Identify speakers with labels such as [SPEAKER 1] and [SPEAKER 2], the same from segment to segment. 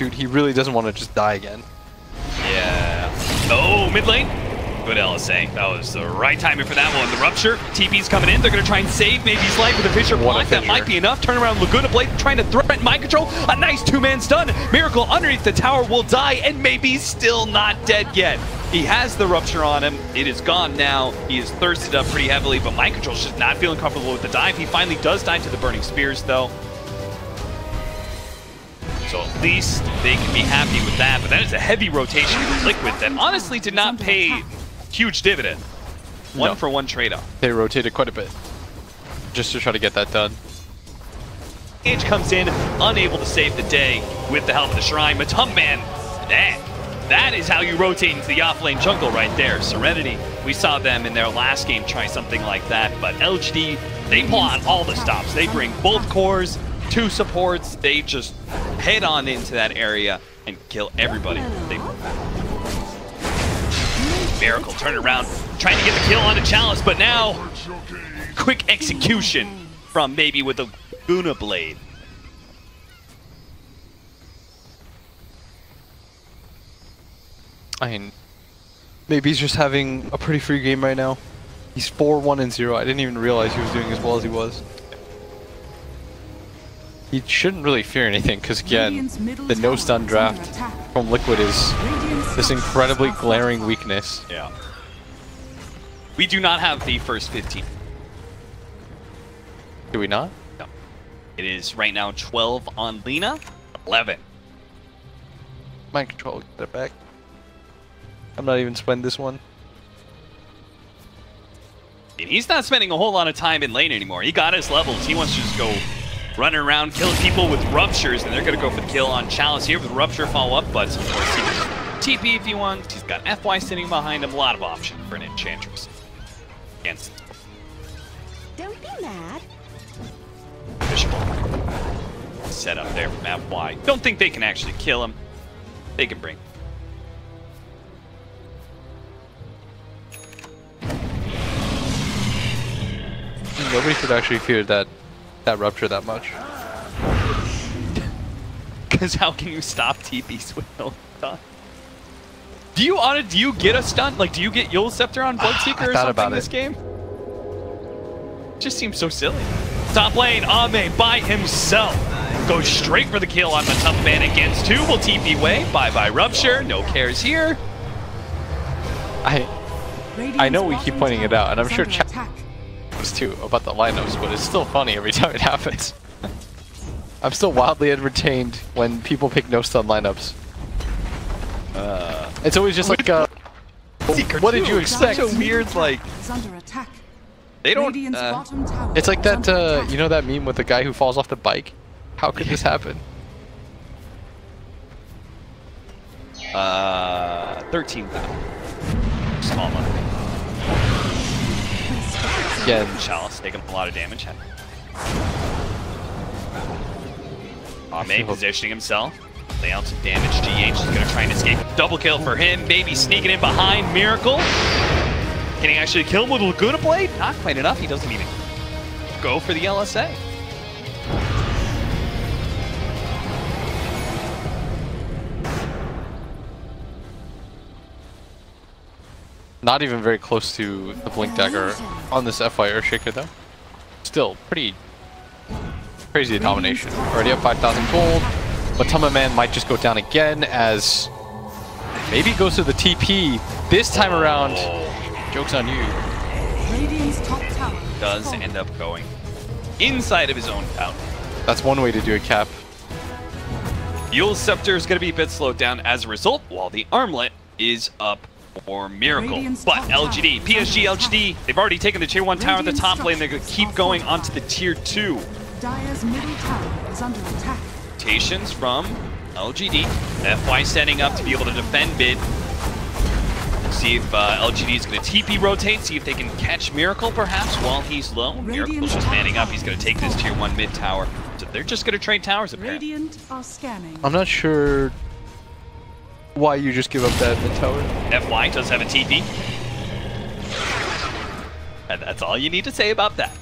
[SPEAKER 1] pursuit. He really doesn't want to just die again.
[SPEAKER 2] Yeah. Oh, mid lane. Good LSA. That was the right timing for that one. The Rupture. TP's coming in. They're going to try and save Maybe's life with a Fissure block. That might be enough. Turn around. Laguna Blade trying to threaten mind control. A nice two-man stun. Miracle underneath the tower will die, and Maybe's still not dead yet. He has the Rupture on him. It is gone now. He is thirsted up pretty heavily, but mind control's just not feeling comfortable with the dive. He finally does die to the Burning Spears, though. So at least they can be happy with that. But that is a heavy rotation with Liquid that honestly did not pay huge dividend. One for one trade-off.
[SPEAKER 1] They rotated quite a bit just to try to get that done.
[SPEAKER 2] ENG comes in, unable to save the day with the help of the Shrine. Matum Man, that is how you rotate into the off-lane jungle right there. Serenity, we saw them in their last game try something like that, but LGD, they pull out all the stops. They bring both cores, 2 supports, they just head on into that area and kill everybody. Miracle turn around, trying to get the kill onto Chalice, but now quick execution from Maybe with a Laguna Blade.
[SPEAKER 1] I mean, maybe he's just having a pretty free game right now. He's 4-1-0. I didn't even realize he was doing as well as he was. He shouldn't really fear anything, because again, the no-stun draft from Liquid is this incredibly glaring weakness.
[SPEAKER 2] Yeah. We do not have the first 15.
[SPEAKER 1] Do we not?
[SPEAKER 2] No. It is right now 12 on Lina, 11.
[SPEAKER 1] Mind control, get it back. I'm not even spending this one.
[SPEAKER 2] And he's not spending a whole lot of time in lane anymore. He got his levels. He wants to just go running around, killing people with Ruptures, and they're going to go for the kill on Chalice here with Rupture follow-up, but of course he can TP if he wants. He's got FY sitting behind him. A lot of options for an Enchantress. Against.
[SPEAKER 3] Don't be mad.
[SPEAKER 2] Fishbowl. Set up there from FY. Don't think they can actually kill him. They can bring.
[SPEAKER 1] Nobody could actually fear that Rupture that much.
[SPEAKER 2] Because how can you stop TPs with no stun? Do you get a stun? Like, do you get Yule Scepter on Bloodseeker or something in this game? Just seems so silly. Top lane, Ame by himself. Goes straight for the kill on the tough man against 2. Will TP away. Bye-bye Rupture. No cares here.
[SPEAKER 1] I know we keep pointing it out, and I'm sure chat too about the lineups, but it's still funny every time it happens. I'm still wildly entertained when people pick no stun lineups. It's always just like, what did you expect?
[SPEAKER 2] Such a weird, like, they don't.
[SPEAKER 1] It's like that, you know that meme with the guy who falls off the bike? How could this happen?
[SPEAKER 2] 13,000. Small money.
[SPEAKER 1] Again,
[SPEAKER 2] Chalice taking a lot of damage. Ame positioning himself. Lay out some damage. GH is going to try and escape. Double kill for him. Baby sneaking in behind. Miracle. Can he actually kill him with a Laguna Blade? Not quite enough. He doesn't even go for the LSA.
[SPEAKER 1] not even very close to the Blink Dagger on this FY Earthshaker though. Still pretty crazy domination. Already up 5,000 gold. Matuma Man might just go down again as maybe goes to the TP this time around. Joke's on you.
[SPEAKER 2] Does end up going inside of his own town.
[SPEAKER 1] That's one way to do a cap.
[SPEAKER 2] Yule Scepter is going to be a bit slowed down as a result, while the Armlet is up for Miracle. But LGD, PSG LGD, they've already taken the tier 1 tower at the top lane. They're going to keep going onto the tier 2.
[SPEAKER 3] Dire's middle tower is under attack.
[SPEAKER 2] Rotations from LGD. FY setting up to be able to defend mid. See if LGD is going to TP rotate, see if they can catch Miracle perhaps while he's low. Miracle's just manning up. He's going to take this tier 1 mid tower. So they're just going to trade towers apparently.
[SPEAKER 3] Radiant are scanning.
[SPEAKER 1] I'm not sure why you just give up that mid tower.
[SPEAKER 2] FY does have a TP. And that's all you need to say about that.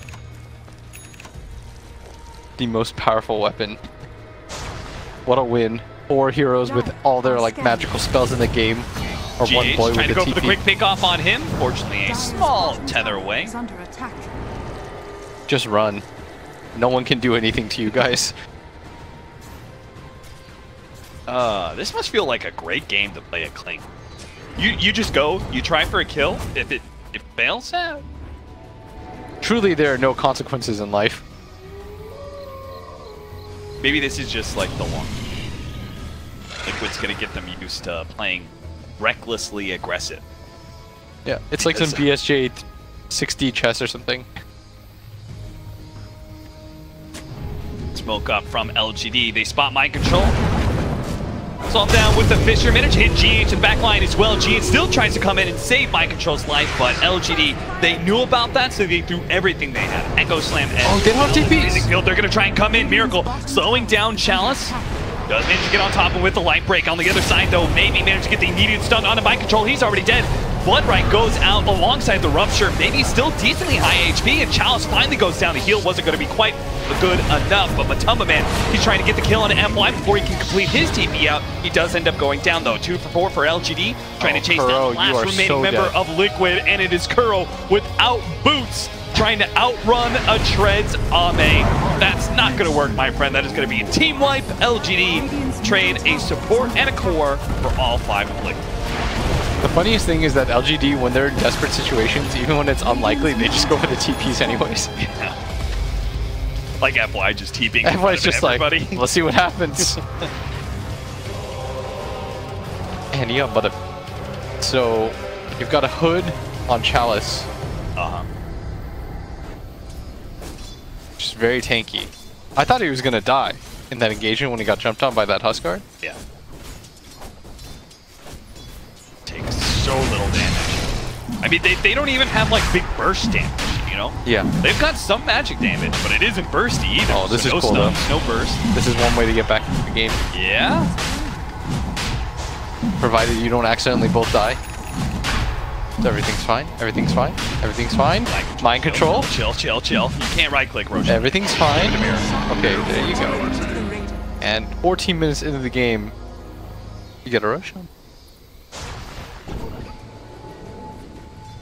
[SPEAKER 1] The most powerful weapon. What a win. 4 heroes with all their like magical spells in the game. Or one
[SPEAKER 2] GH
[SPEAKER 1] boy
[SPEAKER 2] trying to
[SPEAKER 1] with
[SPEAKER 2] go
[SPEAKER 1] a
[SPEAKER 2] for the
[SPEAKER 1] TP.
[SPEAKER 2] quick pick off on him. Fortunately, a small tether away.
[SPEAKER 3] Is under attack.
[SPEAKER 1] Just run. No one can do anything to you guys.
[SPEAKER 2] This must feel like a great game to play at Clink. You just go, you try for a kill. If it fails,
[SPEAKER 1] Truly, there are no consequences in life.
[SPEAKER 2] maybe this is just like the long. Liquid's gonna get them used to playing recklessly aggressive.
[SPEAKER 1] Yeah, it's like some BSJ 6D chess or something.
[SPEAKER 2] Smoke up from LGD. They spot mind control. It's all down with the Fisherman. Hit GH in back line as well. GH still tries to come in and save mind control's life, but LGD, they knew about that, so they threw everything they had. Echo Slam.
[SPEAKER 1] Oh, they don't have TPs.
[SPEAKER 2] They're gonna try and come in. Miracle slowing down Chalice. Does manage to get on top of with the light break. On the other side, though, maybe managed to get the immediate stun on the mind control. He's already dead. Bloodright goes out alongside the Rupture. Maybe still decently high HP, and Chalice finally goes down. The heal wasn't going to be quite good enough, but Matuma Man, he's trying to get the kill on FY before he can complete his TP out. He does end up going down, though. 2 for 4 for LGD, trying to chase down the last remaining member of Liquid, and it is Kuro without boots, trying to outrun a Treads Ame. That's not going to work, my friend. That is going to be a team wipe. LGD trade a support and a core for all 5 of Liquid.
[SPEAKER 1] The funniest thing is that LGD, when they're in desperate situations, even when it's unlikely, they just go for the TPs anyways.
[SPEAKER 2] Yeah. Like FY just TPing.
[SPEAKER 1] FY's just
[SPEAKER 2] everybody.
[SPEAKER 1] like, let's see what happens. And yeah, but so you've got a hood on Chalice. Just very tanky. I thought he was gonna die in that engagement when he got jumped on by that Huskard.
[SPEAKER 2] Yeah. Takes so little damage. I mean, they don't even have like big burst damage, you know?
[SPEAKER 1] Yeah.
[SPEAKER 2] They've got some magic damage, but it isn't bursty either.
[SPEAKER 1] Oh, this
[SPEAKER 2] so
[SPEAKER 1] is
[SPEAKER 2] no
[SPEAKER 1] cool
[SPEAKER 2] stuns,
[SPEAKER 1] though.
[SPEAKER 2] no burst.
[SPEAKER 1] This is one way to get back into the game.
[SPEAKER 2] Yeah.
[SPEAKER 1] Provided you don't accidentally both die. So everything's fine. Everything's fine. Everything's fine. Mind control.
[SPEAKER 2] Chill. You can't right click, Roshan.
[SPEAKER 1] Everything's fine. Okay, there you go. And 14 minutes into the game, you get a Roshan.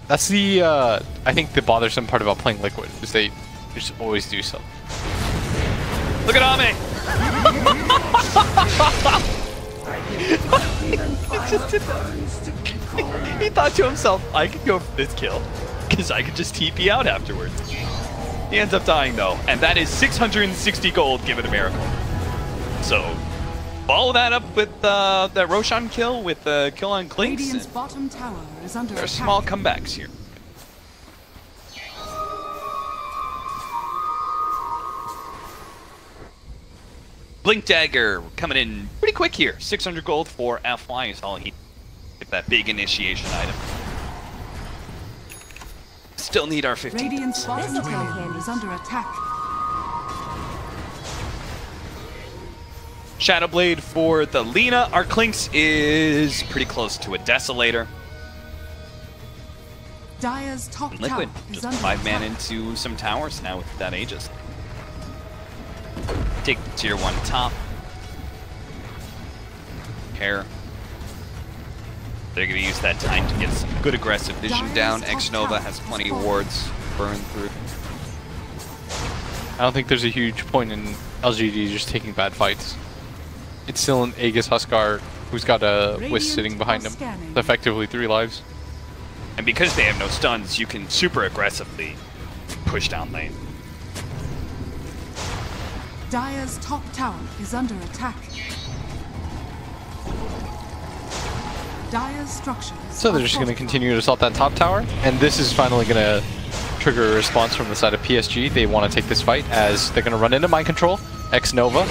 [SPEAKER 1] That's the, I think the bothersome part about playing Liquid, is they just always do something.
[SPEAKER 2] Look at Ame! He just did that. He thought to himself, I could go for this kill, because I could just TP out afterwards. He ends up dying though, and that is 660 gold given a miracle. So, follow that up with that Roshan kill with the kill on Clinks.
[SPEAKER 3] Radiant's bottom tower is under
[SPEAKER 2] There are
[SPEAKER 3] attack.
[SPEAKER 2] small comebacks here. Blink Dagger coming in pretty quick here. 600 gold for FY is all he get that big initiation item. Still need our 15.
[SPEAKER 3] Radiant's bottom tower is under attack.
[SPEAKER 2] Shadowblade for the Lina. Our Clinks is pretty close to a Desolator.
[SPEAKER 3] Dire's top
[SPEAKER 2] Liquid
[SPEAKER 3] tower is
[SPEAKER 2] just
[SPEAKER 3] under
[SPEAKER 2] 5 man
[SPEAKER 3] attack.
[SPEAKER 2] into some towers now with that Aegis. Take the tier 1 top. Hair. They're going to use that time to get some good aggressive vision down. X-Nova has plenty of wards burn through.
[SPEAKER 1] I don't think there's a huge point in LGD just taking bad fights. It's still an Aegis Huskar who's got a Wisp sitting behind him. It's effectively 3 lives.
[SPEAKER 2] And because they have no stuns, you can super aggressively push down lane.
[SPEAKER 3] Dire's top tower is under attack. Dire's structures.
[SPEAKER 1] So they're just going to continue to assault that top tower, and this is finally going to trigger a response from the side of PSG. They want to take this fight as they're going to run into mind control. X-Nova.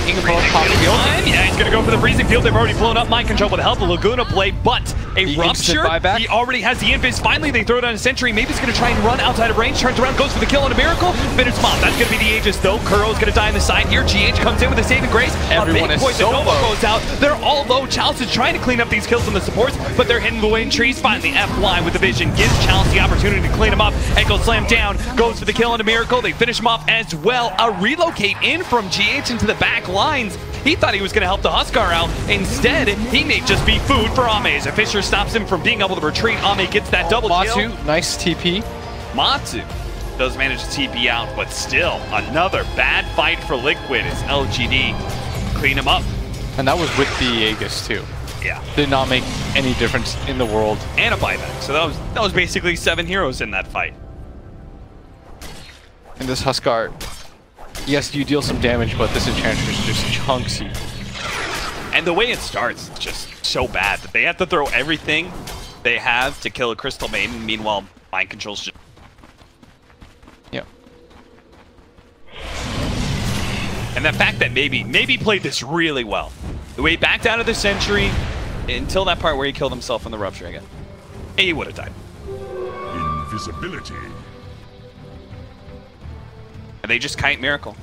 [SPEAKER 1] Taking a pop field.
[SPEAKER 2] Yeah, he's gonna go for the freezing field. They've already blown up mind control with the help of Laguna Blade, but a
[SPEAKER 1] The
[SPEAKER 2] rupture.
[SPEAKER 1] instant buyback.
[SPEAKER 2] He already has the invis. Finally, they throw down a sentry. Maybe he's gonna try and run outside of range. Turns around, goes for the kill on a miracle. Finishes him off. That's gonna be the Aegis though. Kuro's gonna die on the side here. GH comes in with a saving grace.
[SPEAKER 1] Everyone
[SPEAKER 2] a big
[SPEAKER 1] is
[SPEAKER 2] poison
[SPEAKER 1] so
[SPEAKER 2] Nova
[SPEAKER 1] low.
[SPEAKER 2] goes out. They're all low. Chalice is trying to clean up these kills from the supports, but they're hidden away in trees. Finally, FY with the vision gives Chalice the opportunity to clean him up. Echo Slam down, goes for the kill on a miracle. They finish him off as well. A relocate in from GH into the back lines. He thought he was going to help the Huskar out. Instead, he may just be food for Ame. As a Fisher stops him from being able to retreat, Ame gets that double kill.
[SPEAKER 1] Matsu, nice TP.
[SPEAKER 2] Matsu does manage to TP out, but still, another bad fight for Liquid as LGD clean him up.
[SPEAKER 1] And that was with the Aegis too.
[SPEAKER 2] Yeah.
[SPEAKER 1] Did not make any difference in the world.
[SPEAKER 2] And a buyback. So that was basically 7 heroes in that fight.
[SPEAKER 1] And this Huskar, yes, you deal some damage, but this Enchantress just chunks you.
[SPEAKER 2] And the way it starts is just so bad that they have to throw everything they have to kill a Crystal Maiden. Meanwhile, Mind Control's just...
[SPEAKER 1] Yeah.
[SPEAKER 2] And the fact that maybe played this really well. The way he backed out of the Sentry until that part where he killed himself in the Rupture again. He would have died.
[SPEAKER 4] Invisibility.
[SPEAKER 2] And they just kite Miracle.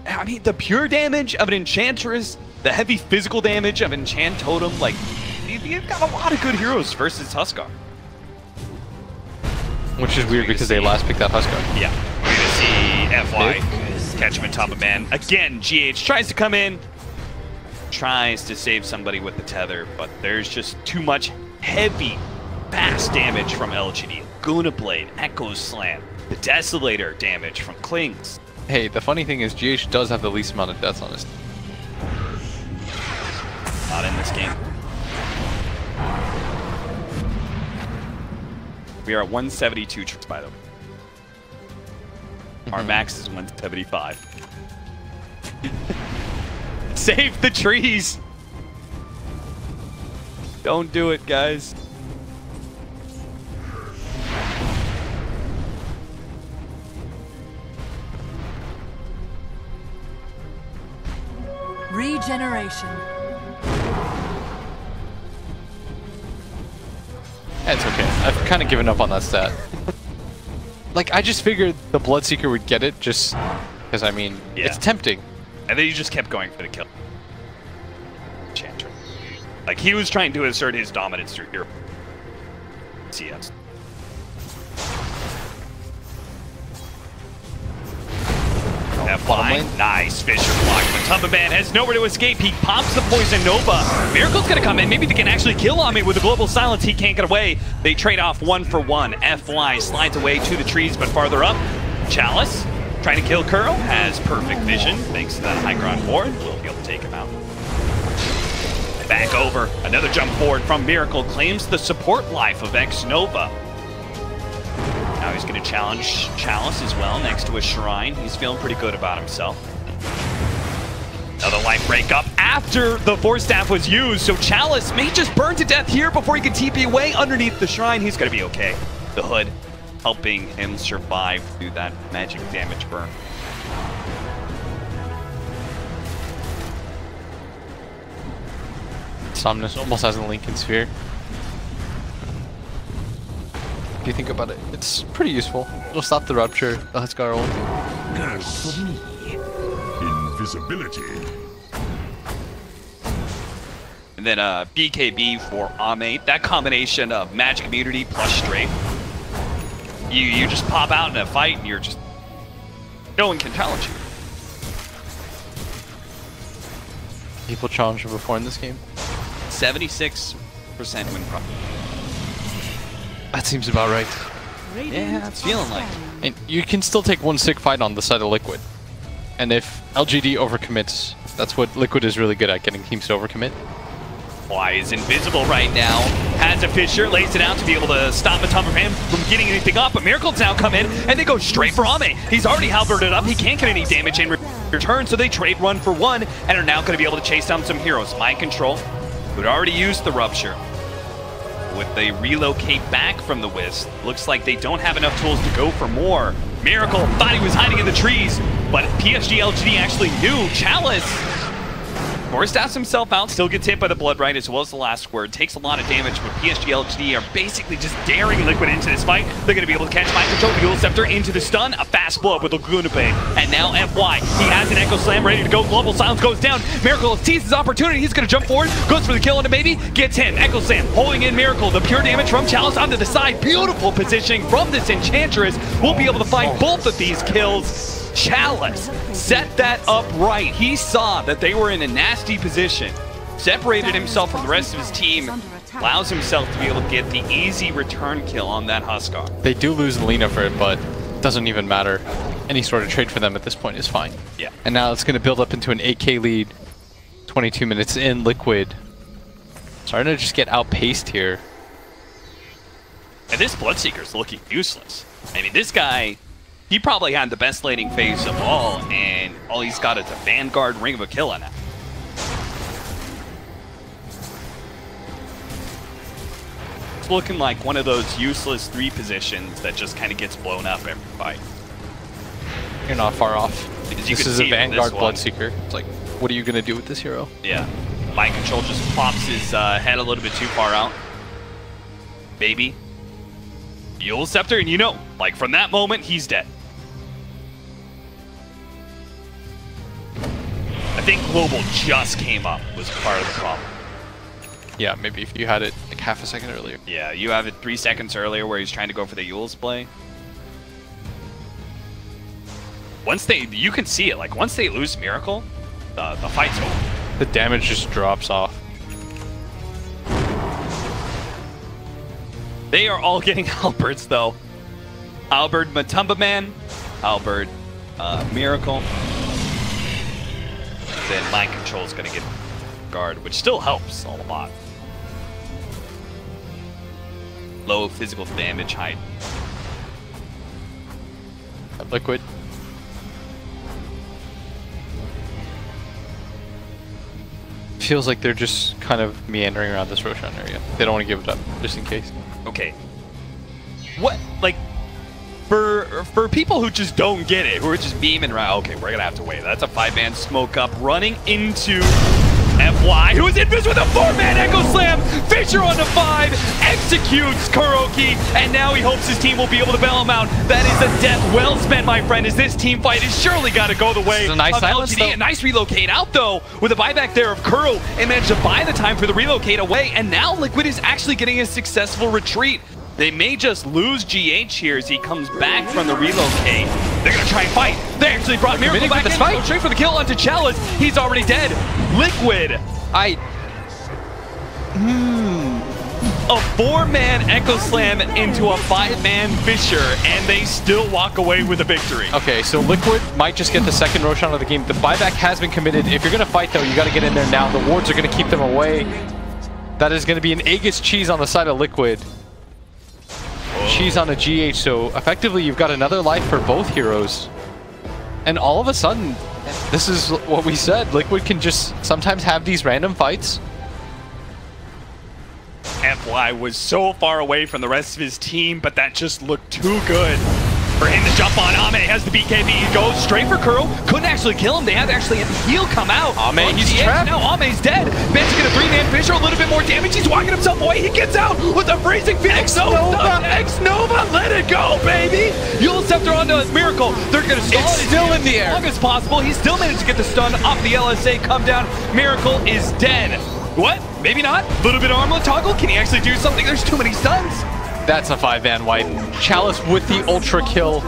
[SPEAKER 2] I mean, the pure damage of an Enchantress, the heavy physical damage of Enchant Totem, like, you've got a lot of good heroes versus Huskar.
[SPEAKER 1] Which is weird because they last picked that Huskar.
[SPEAKER 2] Yeah. We're going to see FY catch him in top of man. Again, GH tries to come in, tries to save somebody with the tether, but there's just too much heavy, fast damage from LGD. Guna Blade, Echo Slam, the Desolator damage from Klings.
[SPEAKER 1] Hey, the funny thing is GH does have the least amount of deaths on his.
[SPEAKER 2] Not in this game. We are at 172 troops, by the way. Our max is 175. Save the trees! Don't do it, guys.
[SPEAKER 3] Regeneration.
[SPEAKER 1] It's okay. I've kind of given up on that stat. Like, I just figured the Bloodseeker would get it just because, I mean,
[SPEAKER 2] Yeah.
[SPEAKER 1] it's tempting.
[SPEAKER 2] And then he just kept going for the kill. Enchantress. Like, he was trying to assert his dominance through here. CS. F5. Nice Fisher block. But Tumbaman has nowhere to escape. He pops the Poison Nova. Miracle's gonna come in. Maybe they can actually kill Ame with the Global Silence. He can't get away. They trade off 1 for 1. FY slides away to the trees, but farther up. Chalice trying to kill Kuro. Has perfect vision. Thanks to that high ground ward. Will be able to take him out. Back over. Another jump forward from Miracle. Claims the support life of X-Nova. Now he's going to challenge Chalice as well next to a shrine. He's feeling pretty good about himself. Another life break up after the Force Staff was used, so Chalice may just burn to death here before he can TP away underneath the shrine. He's going to be okay. The Hood helping him survive through that magic damage burn.
[SPEAKER 1] Somnus almost has a Lincoln Sphere. If you think about it, it's pretty useful. It'll stop the Rupture, the Huskar ult.
[SPEAKER 4] Curse me. Invisibility.
[SPEAKER 2] And then BKB for Ame. That combination of magic immunity plus strafe. You just pop out in a fight and you're just... no one can challenge you.
[SPEAKER 1] People challenged him before in this game.
[SPEAKER 2] 76% win probability.
[SPEAKER 1] That seems about right.
[SPEAKER 2] Yeah, it's feeling like it.
[SPEAKER 1] And you can still take one sick fight on the side of Liquid. And if LGD overcommits, that's what Liquid is really good at, getting teams to overcommit.
[SPEAKER 2] Fly is invisible right now. Has a Fisher, lays it out to be able to stop a ton of him from getting anything up, but Miracle's now come in, and they go straight for Ame. He's already halberded up. He can't get any damage in return, so they trade 1 for 1, and are now going to be able to chase down some heroes. Mind Control, who'd already used the Rupture. Would they relocate back from the Wisp? Looks like they don't have enough tools to go for more. Miracle thought he was hiding in the trees, but PSG LGD actually knew. Chalice Force himself out, still gets hit by the Blood Right as well as the last word. Takes a lot of damage, but PSG LGD are basically just daring Liquid into this fight. They're going to be able to catch Mind Control, Dual Scepter into the stun. A fast blow up with Laguna Bay. And now FY. He has an Echo Slam ready to go. Global Silence goes down. Miracle sees his opportunity. He's going to jump forward. Goes for the kill on a baby. Gets him. Echo Slam holding in Miracle. The pure damage from Chalice onto the side. Beautiful positioning from this Enchantress. We'll be able to find both of these kills. Chalice set that up right. He saw that they were in a nasty position, separated himself from the rest of his team, allows himself to be able to get the easy return kill on that Huskar.
[SPEAKER 1] They do lose Lina for it, but it doesn't even matter. Any sort of trade for them at this point is fine.
[SPEAKER 2] Yeah.
[SPEAKER 1] And now it's going to build up into an 8K lead. 22 minutes in, Liquid starting to just get outpaced here.
[SPEAKER 2] And this Bloodseeker's looking useless. I mean, this guy, he probably had the best laning phase of all, and all he's got is a Vanguard Ring of Aquila now. It's looking like one of those useless 3 positions that just kind of gets blown up every fight.
[SPEAKER 1] You're not far off.
[SPEAKER 2] Because you
[SPEAKER 1] This
[SPEAKER 2] can
[SPEAKER 1] is a
[SPEAKER 2] see from
[SPEAKER 1] Vanguard
[SPEAKER 2] this one.
[SPEAKER 1] Bloodseeker. It's like, what are you going to do with this hero?
[SPEAKER 2] Yeah. Mind Control just pops his head a little bit too far out. Baby. Eul Scepter, and you know, like from that moment, he's dead. I think Global just came up was part of the problem.
[SPEAKER 1] Yeah, maybe if you had it like half a second earlier.
[SPEAKER 2] Yeah, you have it 3 seconds earlier where he's trying to go for the Eul's play. Once they, you can see it, like once they lose Miracle, the fight's over.
[SPEAKER 1] The damage just drops off.
[SPEAKER 2] They are all getting Halberds though. Halberd Matumba Man, Halberd Miracle. Then Mind Control is going to get Guard, which still helps a lot. Low physical damage, high.
[SPEAKER 1] Liquid. Feels like they're just kind of meandering around this Roshan area. They don't want to give it up, just in case.
[SPEAKER 2] Okay. What, like, for people who just don't get it, who are just beaming around, okay, we're gonna have to wait. That's a 5-man smoke up running into FY, who is invis with a 4-man Echo Slam. Fisher on the 5, executes Kuroki, and now he hopes his team will be able to bail him out. That is a death well spent, my friend, as this team fight has surely got to go the way
[SPEAKER 1] a nice
[SPEAKER 2] of
[SPEAKER 1] silence,
[SPEAKER 2] LGD.
[SPEAKER 1] though.
[SPEAKER 2] A nice relocate out, though, with a buyback there of Kuro, and managed to buy the time for the relocate away, and now Liquid is actually getting a successful retreat. They may just lose GH here as he comes back from the relocate. They're going to try and fight. They actually brought Miracle back in. Go straight for the kill onto Chalice. He's already dead. Liquid. A 4-man Echo Slam into a 5-man Fisher, and they still walk away with a victory.
[SPEAKER 1] Okay, so Liquid might just get the second Roshan of the game. The buyback has been committed. If you're going to fight, though, you got to get in there now. The wards are going to keep them away. That is going to be an Aegis cheese on the side of Liquid. Cheese on a GH, so effectively you've got another life for both heroes. And all of a sudden, this is what we said. Liquid can just sometimes have these random fights.
[SPEAKER 2] FY was so far away from the rest of his team, but that just looked too good for him to jump on. Ame has the BKB. He goes straight for Kuro. Couldn't actually kill him. They had to actually have the heal come out.
[SPEAKER 1] Ame, he's trapped.
[SPEAKER 2] Now Ame's dead. Managed to get a 3-man Fisher, a little bit more damage. He's walking himself away. He gets out with a freezing Phoenix. X-Nova, let it go, baby. Eul Scepter onto his Miracle. They're going to stall
[SPEAKER 1] It's
[SPEAKER 2] it
[SPEAKER 1] still in the air.
[SPEAKER 2] as long as possible. He still managed to get the stun off the LSA. Come down. Miracle is dead. What? Maybe not. Little bit of armlet toggle. Can he actually do something? There's too many stuns.
[SPEAKER 1] That's a 5-man wipe. Chalice with the ultra kill.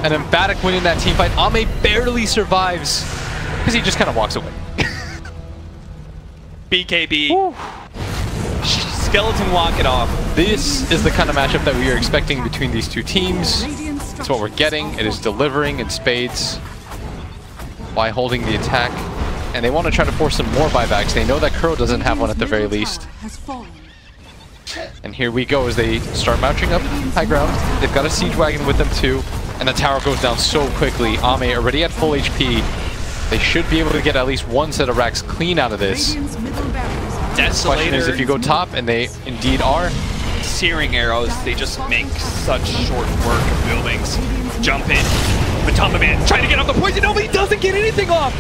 [SPEAKER 1] An emphatic win in that team fight. Ame barely survives because he just kind of walks away.
[SPEAKER 2] BKB. Woo. Skeleton walk it off.
[SPEAKER 1] This is the kind of matchup that we are expecting between these two teams. It's what we're getting. It is delivering in spades while holding the attack. And they want to try to force some more buybacks. They know that Kuro doesn't have one at the very least. And here we go as they start marching up high ground. They've got a siege wagon with them too. And the tower goes down so quickly. Ame already at full HP. They should be able to get at least one set of racks clean out of this.
[SPEAKER 2] Desolator.
[SPEAKER 1] Question is if you go top, and they indeed are.
[SPEAKER 2] Searing arrows, they just make such short work of buildings. Jump in. Matumba Man trying to get off the poison. No, but he doesn't get anything off.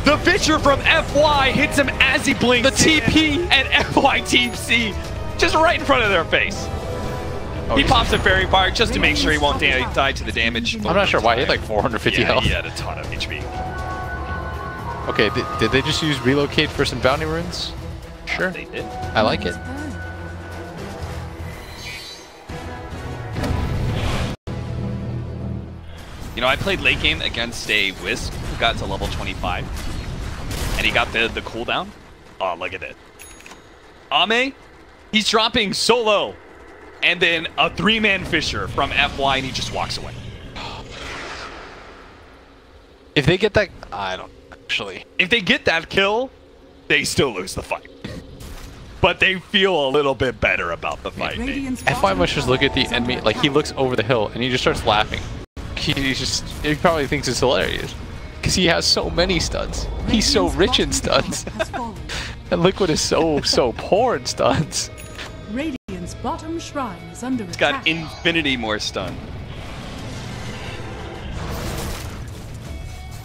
[SPEAKER 2] The Fisher from FY hits him as he blinks.
[SPEAKER 1] The TP.
[SPEAKER 2] And FY TP just right in front of their face.
[SPEAKER 1] Oh,
[SPEAKER 2] he pops a Fairy Fire just to make sure he won't die to the damage.
[SPEAKER 1] I'm not sure why. He had like 450 health.
[SPEAKER 2] He had a ton of HP.
[SPEAKER 1] Okay, did they just use relocate for some bounty runes? Sure.
[SPEAKER 2] They did.
[SPEAKER 1] I like it.
[SPEAKER 2] You know, I played late game against a Wisp who got to level 25. And he got the cooldown. Oh, look at it. Ame, he's dropping so low. And then a 3-man Fisher from FY, and he just walks away.
[SPEAKER 1] If they get that, I don't actually.
[SPEAKER 2] If they get that kill, they still lose the fight. But they feel a little bit better about the fight.
[SPEAKER 1] FY must just look at the enemy, like he looks over the hill and he just starts laughing. He probably thinks it's hilarious. Because he has so many stuns. He's so rich in stuns. And Liquid is so poor in stuns.
[SPEAKER 3] Radiant's bottom shrine is under
[SPEAKER 2] It's
[SPEAKER 3] attack.
[SPEAKER 2] got infinity more stun.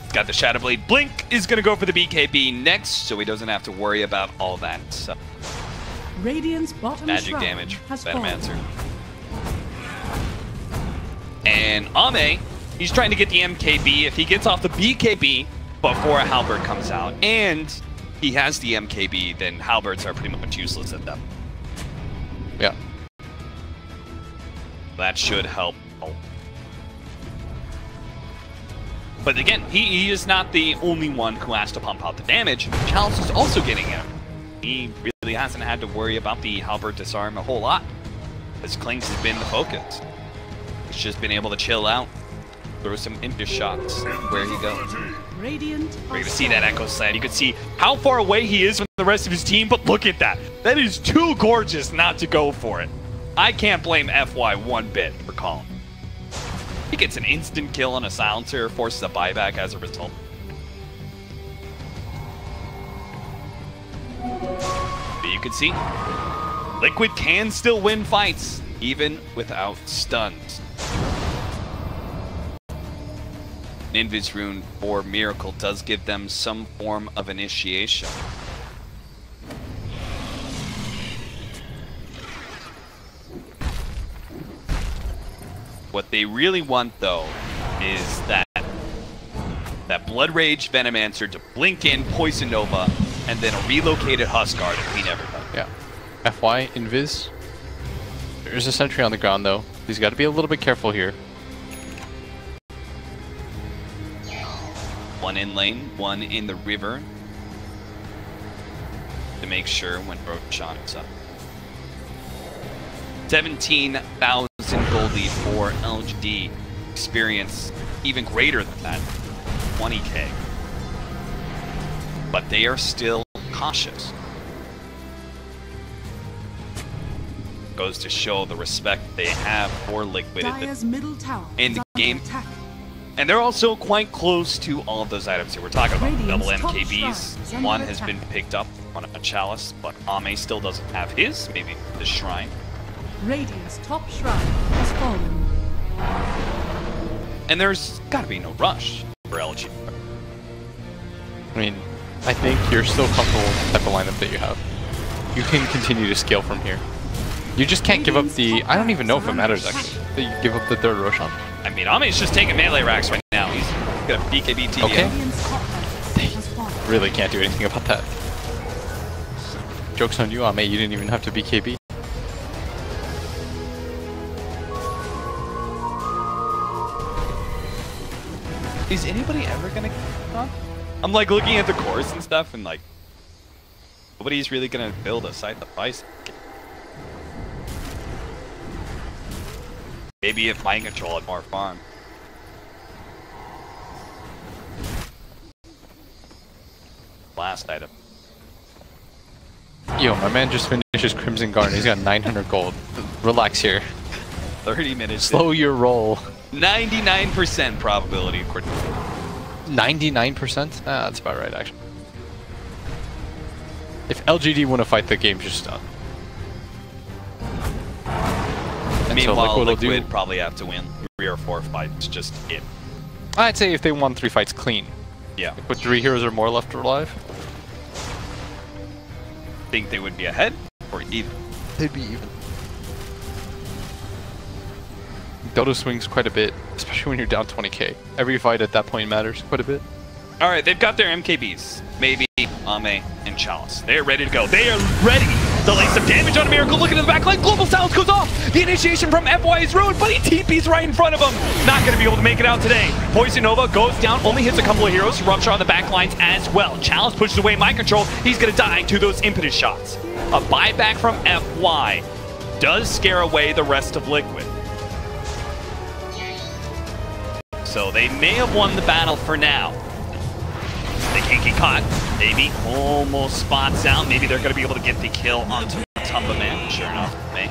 [SPEAKER 2] It's got the Shadow Blade. Blink is going to go for the BKB next, so he doesn't have to worry about all that stuff.
[SPEAKER 3] Radiant's bottom
[SPEAKER 2] Magic
[SPEAKER 3] shrine
[SPEAKER 2] damage.
[SPEAKER 3] has
[SPEAKER 2] Venomancer.
[SPEAKER 3] fallen.
[SPEAKER 2] And Ame, he's trying to get the MKB. If he gets off the BKB before a Halberd comes out, and he has the MKB, then Halberds are pretty much useless at them.
[SPEAKER 1] Yeah.
[SPEAKER 2] That should help. But again, he is not the only one who has to pump out the damage. Chalice is also getting him. He really hasn't had to worry about the Halberd disarm a whole lot, as Clinks has been the focus. He's just been able to chill out, throw some impish shots where he goes.
[SPEAKER 3] Radiant
[SPEAKER 2] We're going to see that Echo Side. You can see how far away he is from the rest of his team, but look at that. That is too gorgeous not to go for it. I can't blame FY one bit for calling. He gets an instant kill on a silencer, forces a buyback as a result. But you can see, Liquid can still win fights, even without stuns. Invis Rune for Miracle does give them some form of initiation. What they really want, though, is that Blood Rage Venomancer to blink in Poison Nova, and then a relocated Huskar to clean everything.
[SPEAKER 1] Yeah. FY, Invis. There's a sentry on the ground, though. He's got to be a little bit careful here.
[SPEAKER 2] One in lane, one in the river, to make sure when Roshan is up. 17,000 gold lead for LGD. Experience even greater than that, 20k. But they are still cautious. Goes to show the respect they have for Liquid
[SPEAKER 3] Dire's middle tower
[SPEAKER 2] in
[SPEAKER 3] is
[SPEAKER 2] the
[SPEAKER 3] under
[SPEAKER 2] game.
[SPEAKER 3] attack.
[SPEAKER 2] And they're also quite close to all of those items here. We're talking about
[SPEAKER 3] Radiant's
[SPEAKER 2] double
[SPEAKER 3] top
[SPEAKER 2] MKBs.
[SPEAKER 3] shrine is under
[SPEAKER 2] One has
[SPEAKER 3] attack.
[SPEAKER 2] been picked up on a Chalice, but Ame still doesn't have his. Maybe the Shrine.
[SPEAKER 3] Radiant's top shrine has fallen.
[SPEAKER 2] And there's got to be no rush for LG.
[SPEAKER 1] I mean, I think you're still comfortable with the type of lineup that you have. You can continue to scale from here. You just can't give up the... I don't even know if it matters, actually, that you give up the third Roshan.
[SPEAKER 2] I mean, Ame's just taking melee racks right now. He's got a BKB TDM.
[SPEAKER 1] Okay.
[SPEAKER 3] Radiant's top tower has fallen.
[SPEAKER 1] Really can't do anything about that. Joke's on you, Ame. You didn't even have to BKB.
[SPEAKER 2] Is anybody ever gonna get on? I'm like looking at the course and stuff, and like nobody's really gonna build a site the price. Maybe if Mind Control had more farm. Last item.
[SPEAKER 1] Yo, my man just finishes Crimson Garden. He's got 900 gold. Relax here.
[SPEAKER 2] 30 minutes.
[SPEAKER 1] Slow your roll.
[SPEAKER 2] 99% probability.
[SPEAKER 1] 99%? Ah, that's about right, actually. If LGD want to fight the game, just done.
[SPEAKER 2] Meanwhile,
[SPEAKER 1] Liquid will
[SPEAKER 2] Liquid probably have to win 3 or 4 fights just to get.
[SPEAKER 1] I'd say if they won 3 fights clean.
[SPEAKER 2] Yeah.
[SPEAKER 1] With 3 heroes or more left alive,
[SPEAKER 2] Think they would be ahead or even.
[SPEAKER 1] they'd be even. Dota swings quite a bit, especially when you're down 20k. Every fight at that point matters quite a bit.
[SPEAKER 2] All right, they've got their MKBs. Maybe Ame and Chalice. They're ready to go. They are ready to lay some damage on a Miracle. Looking at the back line. Global Silence goes off. The initiation from FY is ruined, but he TP's right in front of him. Not going to be able to make it out today. Poison Nova goes down, only hits a couple of heroes. Rupture on the back lines as well. Chalice pushes away Mind Control. He's going to die to those impetus shots. A buyback from FY does scare away the rest of Liquid. So they may have won the battle for now. They can't get caught. Maybe almost spots out. Maybe they're going to be able to get the kill onto Tumba Man. Sure enough, may.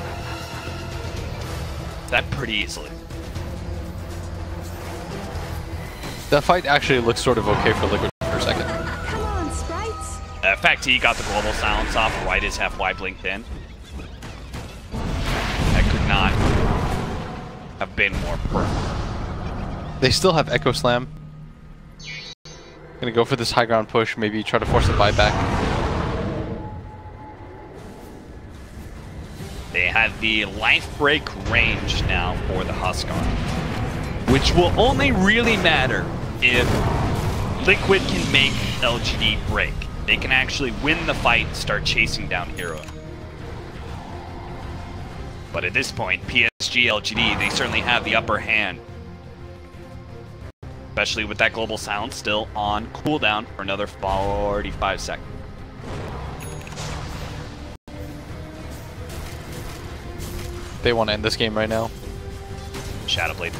[SPEAKER 2] That pretty easily.
[SPEAKER 1] That fight actually looks sort of okay for Liquid for a second.
[SPEAKER 3] Come on, sprites.
[SPEAKER 2] In fact, he got the global silence off right as FY blinked in. That could not have been more perfect.
[SPEAKER 1] They still have Echo Slam. Gonna go for this high ground push, maybe try to force the buyback.
[SPEAKER 2] They have the life break range now for the Huskar, which will only really matter if Liquid can make LGD break. They can actually win the fight and start chasing down Hero. But at this point, PSG LGD, they certainly have the upper hand. Especially with that global silence still on cooldown for another 45 seconds.
[SPEAKER 1] They want to end this game right now.
[SPEAKER 2] Shadowblade.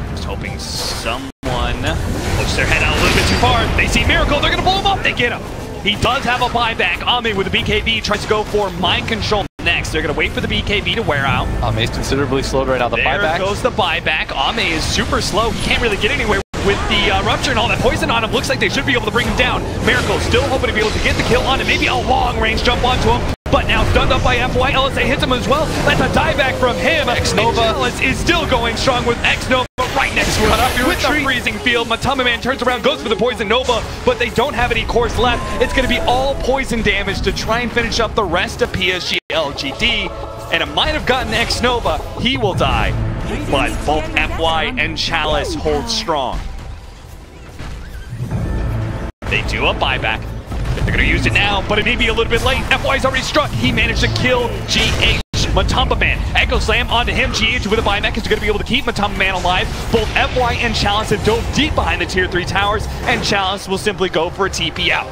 [SPEAKER 2] Just hoping someone puts their head out a little bit too far. They see Miracle, they're gonna blow him up, they get him. He does have a buyback. Ame with the BKB tries to go for Mind Control next. They're gonna wait for the BKB to wear out.
[SPEAKER 1] Ame's considerably slowed right now. The buyback.
[SPEAKER 2] There goes the buyback. Ame is super slow. He can't really get anywhere with the Rupture and all that poison on him. Looks like they should be able to bring him down. Miracle still hoping to be able to get the kill on him. Maybe a long range jump onto him. But now stunned up by FY. LSA hits him as well. That's a dieback from him. X-Nova is still going strong with X-Nova right next to him. With the freezing field, Matama Man turns around, goes for the Poison Nova, but they don't have any cores left. It's going to be all poison damage to try and finish up the rest of PSG LGD. And it might have gotten X-Nova. He will die. But both FY and Chalice hold strong. They do a buyback. They're going to use it now, but it may be a little bit late. FY's already struck. He managed to kill GH. Matumba Man. Echo Slam onto him. GH with a buyback is going to be able to keep Matumba Man alive. Both FY and Chalice have dove deep behind the tier 3 towers, and Chalice will simply go for a TP out.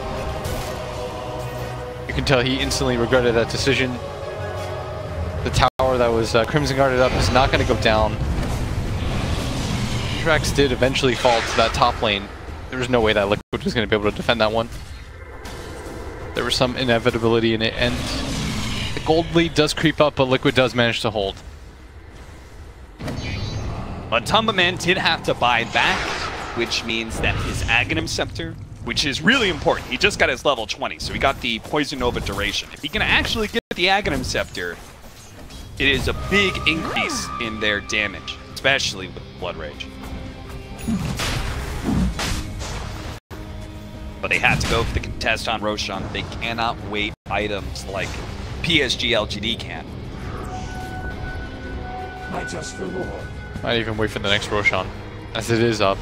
[SPEAKER 1] You can tell he instantly regretted that decision. The tower that was Crimson guarded up is not going to go down. Drax did eventually fall to that top lane. There was no way that Liquid was going to be able to defend that one. There was some inevitability in it, and the gold lead does creep up, but Liquid does manage to hold.
[SPEAKER 2] Matumba Man did have to buy back, which means that his Aghanim Scepter, which is really important, he just got his level 20, so he got the Poison Nova duration. If he can actually get the Aghanim Scepter, it is a big increase in their damage, especially with Blood Rage. But they had to go for the contest on Roshan. They cannot wait items like PSG LGD can.
[SPEAKER 1] Might even wait for the next Roshan, as it is up.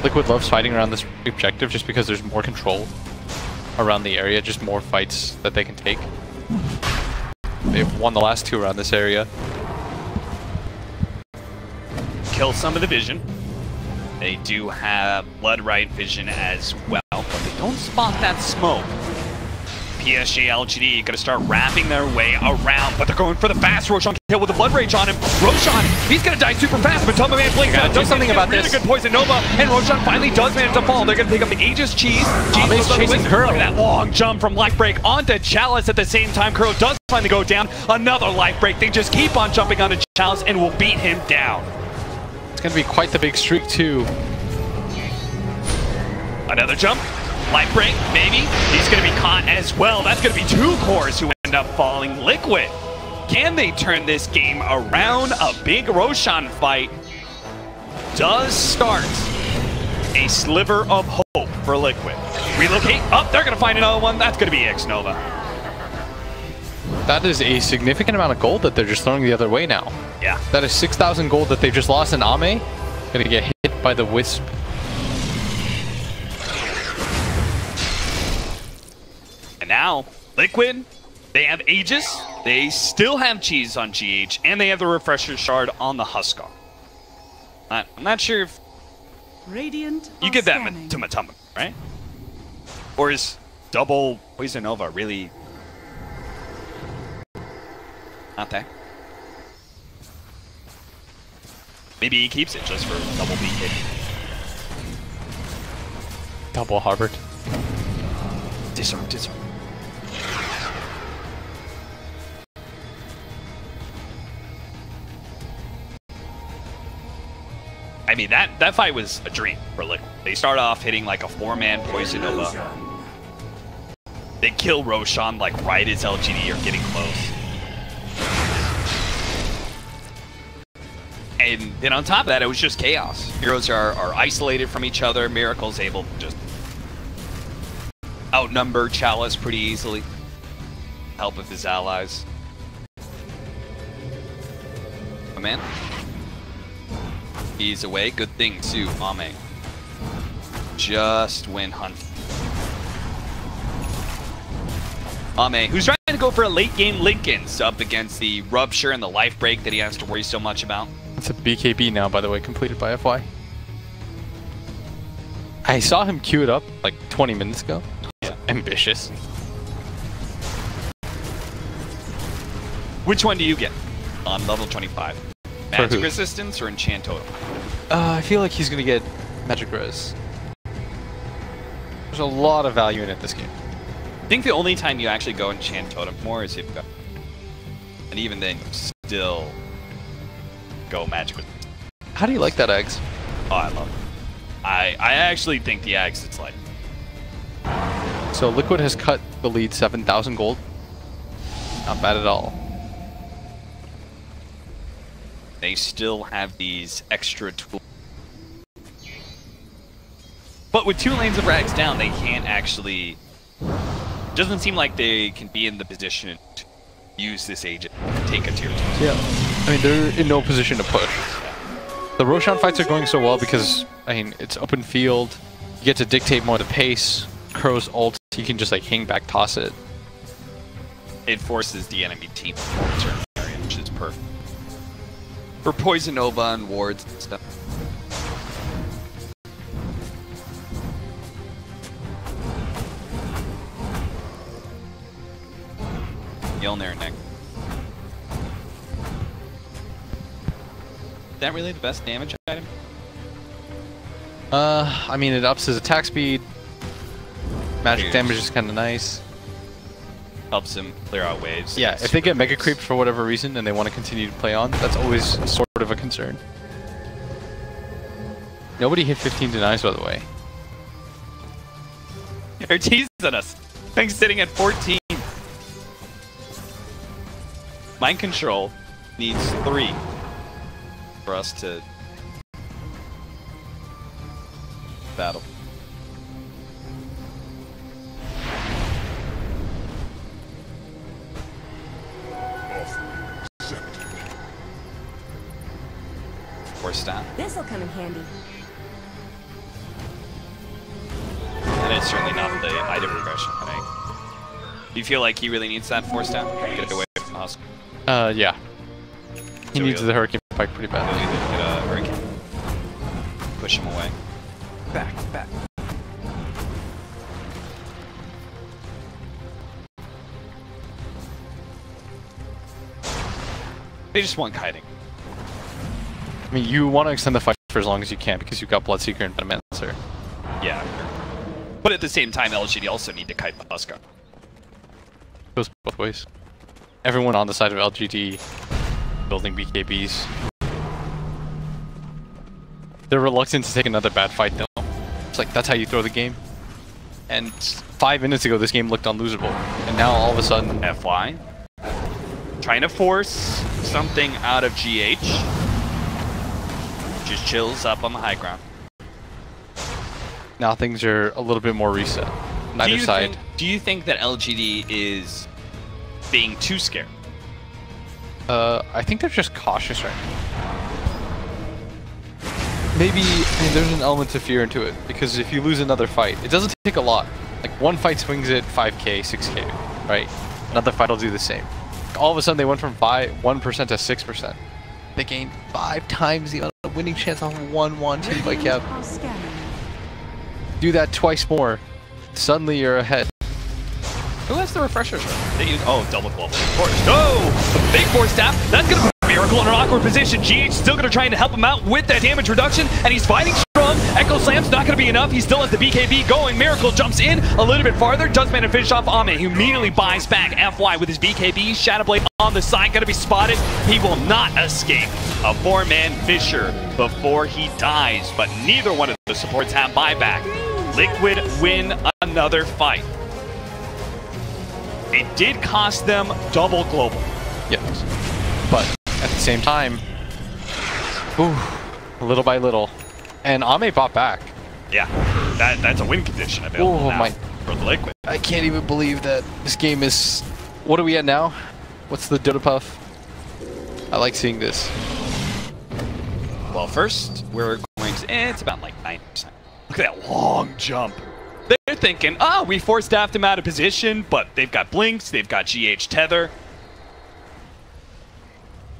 [SPEAKER 1] Liquid loves fighting around this objective just because there's more control around the area, just more fights that they can take. They've won the last 2 around this area.
[SPEAKER 2] Kill some of the vision. They do have Blood Right vision as well, but they don't spot that smoke. PSG LGD gonna start wrapping their way around, but they're going for the fast Roshan kill with the Blood Rage on him. Roshan, he's gonna die super fast, but Tumba Man blinks out.
[SPEAKER 1] Do something about
[SPEAKER 2] really
[SPEAKER 1] this.
[SPEAKER 2] Good Poison Nova, and Roshan finally does manage to fall. They're gonna pick up the Aegis Cheese.
[SPEAKER 1] Ame's chasing Kuro.
[SPEAKER 2] Look at that long jump from Life Break onto Chalice at the same time. Kuro does finally go down. Another Life Break. They just keep on jumping onto Chalice and will beat him down.
[SPEAKER 1] It's going to be quite the big streak, too.
[SPEAKER 2] Another jump. Life Break, maybe. He's going to be caught as well. That's going to be 2 cores who end up falling. Liquid. Can they turn this game around? A big Roshan fight does start a sliver of hope for Liquid. Relocate. Oh, they're going to find another one. That's going to be X-Nova.
[SPEAKER 1] That is a significant amount of gold that they're just throwing the other way now.
[SPEAKER 2] Yeah.
[SPEAKER 1] That is 6,000 gold that they've just lost in Ame. Gonna get hit by the Wisp.
[SPEAKER 2] now, Liquid, they have Aegis, they still have Cheese on GH, and they have the Refresher Shard on the Huskar. I'm not sure if
[SPEAKER 3] Radiant
[SPEAKER 2] you get that to Matama, right? Or is double Poison Nova really not there? Maybe he keeps it just for double BK.
[SPEAKER 1] Double Harvard.
[SPEAKER 2] Disarm. I mean, that fight was a dream for Liquid. They start off hitting like a 4-man Poison Nova. They kill Roshan like right as LGD are getting close. And then on top of that, it was just chaos. Heroes are isolated from each other. Miracle's able to just outnumber Chalice pretty easily. Help with his allies. Oh man. He's away. Good thing too, Ame. Just win hunt. Ame, who's trying to go for a late game Linken's up against the Rupture and the life break that he has to worry so much about.
[SPEAKER 1] It's a BKB now, by the way, completed by FY. I saw him queue it up like 20 minutes ago. Yeah. Ambitious.
[SPEAKER 2] Which one do you get on level 25? Magic Resistance or Enchant Totem?
[SPEAKER 1] I feel like he's going to get Magic Res. There's a lot of value in it this game.
[SPEAKER 2] I think the only time you actually go Enchant Totem more is if you go. And even then, you still go Magic Resistance.
[SPEAKER 1] How do you like that, Eggs?
[SPEAKER 2] Oh, I love it. I actually think the Eggs, it's like...
[SPEAKER 1] So Liquid has cut the lead 7,000 gold. Not bad at all.
[SPEAKER 2] They still have these extra tools. But with 2 lanes of Rags down, they can't actually... Doesn't seem like they can be in the position to use this agent and take a tier 2.
[SPEAKER 1] Yeah. I mean, they're in no position to push. The Roshan fights are going so well because, I mean, it's open field. You get to dictate more of the pace. Crow's ult, you can just like hang back, toss it.
[SPEAKER 2] It forces the enemy team to turn area, which is perfect. For Poison Nova and wards and stuff. Mjolnir neck. Is that really the best damage item?
[SPEAKER 1] I mean, it ups his attack speed. Magic damage is kind of nice.
[SPEAKER 2] Helps him clear out waves.
[SPEAKER 1] Yeah, if they get mega creeped for whatever reason and they want to continue to play on, that's always sort of a concern. Nobody hit 15 denies, by the way.
[SPEAKER 2] They're teasing us. Thing's sitting at 14. Mind Control needs 3 for us to battle. Force down.
[SPEAKER 5] This'll come in handy.
[SPEAKER 2] And it's certainly not the item progression, right? Do you feel like he really needs that force down? Get it away from the Husk.
[SPEAKER 1] Yeah. He needs the Hurricane Pike pretty badly.
[SPEAKER 2] Get a Hurricane. Push him away. Back. They just want kiting.
[SPEAKER 1] I mean, you want to extend the fight for as long as you can because you've got Bloodseeker and Venomancer.
[SPEAKER 2] Yeah. But at the same time, LGD also need to kite the Huskar.
[SPEAKER 1] Goes both ways. Everyone on the side of LGD building BKBs. They're reluctant to take another bad fight though. It's like, that's how you throw the game. And 5 minutes ago, this game looked unlosable. And now all of a sudden...
[SPEAKER 2] FY. Trying to force something out of GH. Just chills up on the high ground.
[SPEAKER 1] Now things are a little bit more reset. Neither side.
[SPEAKER 2] Do you think that LGD is being too scared?
[SPEAKER 1] I think they're just cautious right now. Maybe, I mean, there's an element of fear into it, because if you lose another fight, it doesn't take a lot. Like one fight swings it 5k, 6k, right? Another fight will do the same. All of a sudden they went from 1% to 6%. They gained 5 times the amount of winning chance off of one team fight cap. Do that twice more. Suddenly you're ahead.
[SPEAKER 2] Who has the refreshers? They use double global. Of course. Oh, big force tap. That's gonna put Miracle in an awkward position. GH still gonna try and help him out with that damage reduction, and he's fighting strong. Echo Slam's not gonna be enough. He still has the BKB going. Miracle jumps in a little bit farther. Does manage to finish off Ame, who immediately buys back FY with his BKB. Shadowblade on the side, gonna be spotted. He will not escape a 4-man Fissure before he dies, but neither one of the supports have buyback. Liquid win another fight. It did cost them double global.
[SPEAKER 1] Yes. But at the same time, little by little. And Ame bought back.
[SPEAKER 2] Yeah, that's a win condition available now for the Liquid.
[SPEAKER 1] I can't even believe that this game is... What are we at now? What's the Dota Puff? I like seeing this.
[SPEAKER 2] Well, first, we're going to... it's about like 9%. Look at that long jump. They're thinking, we force-staffed him out of position, but they've got Blinks, they've got GH Tether.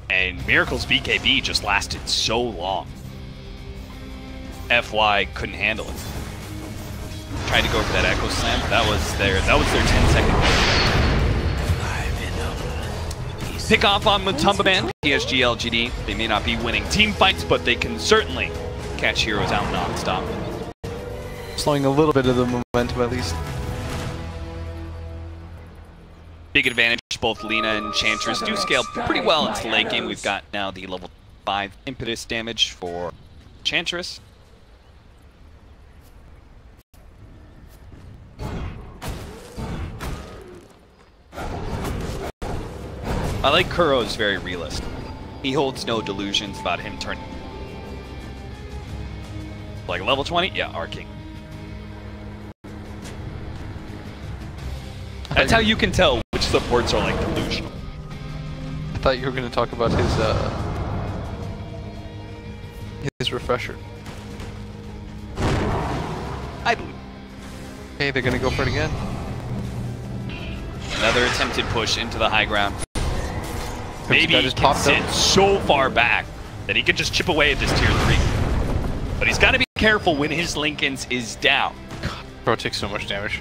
[SPEAKER 2] And Miracle's BKB just lasted so long. FY couldn't handle it. Tried to go for that Echo Slam, but that was their 10-second. Pick off on Matumba Man, PSG LGD. They may not be winning team fights, but they can certainly catch heroes out non-stop.
[SPEAKER 1] Slowing a little bit of the momentum at least.
[SPEAKER 2] Big advantage, both Lina and Enchantress do scale pretty well into the late game. We've got now the level 5 impetus damage for Enchantress. I like Kuro's very realistic. He holds no delusions about him turning. Like level 20? Yeah, our king. That's how you can tell which supports are like delusional.
[SPEAKER 1] I thought you were going to talk about his refresher.
[SPEAKER 2] I believe.
[SPEAKER 1] Hey, they're going to go for it again.
[SPEAKER 2] Another attempted push into the high ground. Maybe he
[SPEAKER 1] just
[SPEAKER 2] can
[SPEAKER 1] popped
[SPEAKER 2] sit
[SPEAKER 1] up
[SPEAKER 2] so far back that he can just chip away at this tier 3. But he's got to be careful when his Linken's is down.
[SPEAKER 1] Bro takes so much damage.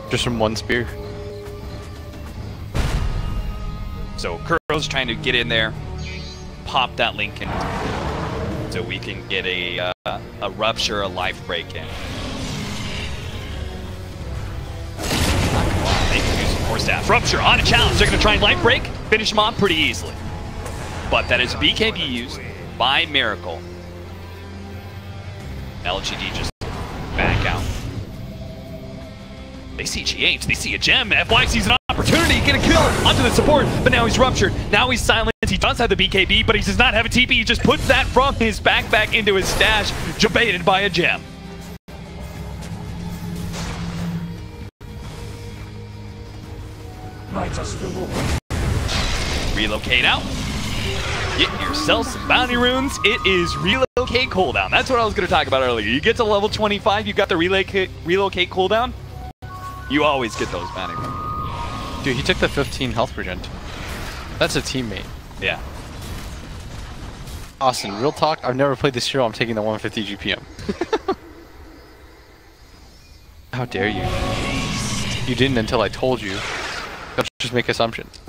[SPEAKER 1] Just from one spear.
[SPEAKER 2] So Kuro's trying to get in there, pop that Linken, so we can get a rupture, a life break in. They can use some more staff. Rupture on a challenge. They're going to try and life break, finish him off pretty easily. But that is BKB used by Miracle. LGD just back out. They see GH, they see a gem. FY sees an opportunity, get a kill onto the support, but now he's ruptured. Now he's silent. He does have the BKB, but he does not have a TP. He just puts that from his backpack into his stash, debated by a gem. Relocate out. Get yourself some bounty runes. It is relocate cooldown. That's what I was going to talk about earlier. You get to level 25, you got the relocate cooldown. You always get those bounty runes.
[SPEAKER 1] Dude, he took the 15 health regen. That's a teammate.
[SPEAKER 2] Yeah.
[SPEAKER 1] Austin, real talk, I've never played this hero. I'm taking the 150 GPM. How dare you? You didn't until I told you. Let's just make assumptions.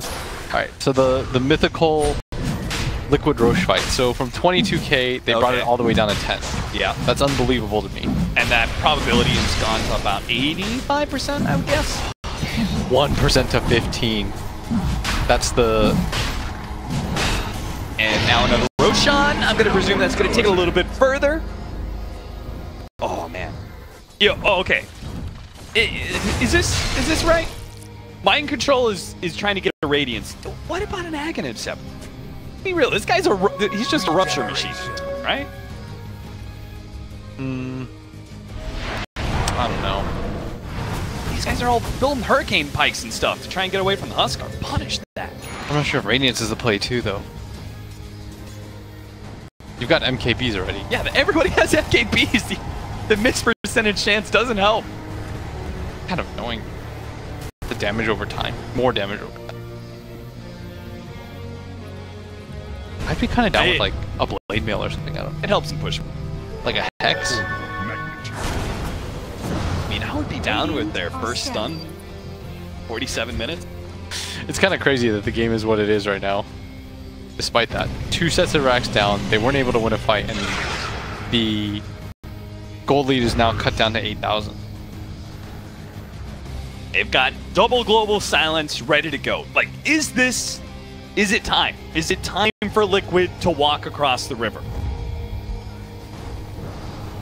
[SPEAKER 1] Alright, so the mythical Liquid Roche fight. So from 22k, they brought it all the way down to 10.
[SPEAKER 2] Yeah.
[SPEAKER 1] That's unbelievable to me.
[SPEAKER 2] And that probability has gone to about 85%, I would guess.
[SPEAKER 1] 1% to 15. That's the...
[SPEAKER 2] And now another Roshan. I'm going to presume that's going to take it a little bit further. Oh, man. Yo, okay. Is this right? Mind Control is trying to get a Radiance. What about an Aghanim Scepter? Be real, this guy's he's just a rupture machine, right?
[SPEAKER 1] I don't know.
[SPEAKER 2] These guys are all building hurricane pikes and stuff to try and get away from the Huskar. Punish that.
[SPEAKER 1] I'm not sure if Radiance is the play too, though. You've got MKBs already.
[SPEAKER 2] Yeah, but everybody has MKBs. The miss percentage chance doesn't help.
[SPEAKER 1] Kind of annoying. The damage over time. More damage over time. I'd be kind of down with like a blade mail or something. I don't know.
[SPEAKER 2] It helps him push.
[SPEAKER 1] Like a hex.
[SPEAKER 2] I mean, I would be down with their first stun. 47 minutes.
[SPEAKER 1] It's kind of crazy that the game is what it is right now. Despite that, 2 sets of racks down, they weren't able to win a fight, and the gold lead is now cut down to 8,000.
[SPEAKER 2] They've got double global silence ready to go. Like, is it time? Is it time for Liquid to walk across the river?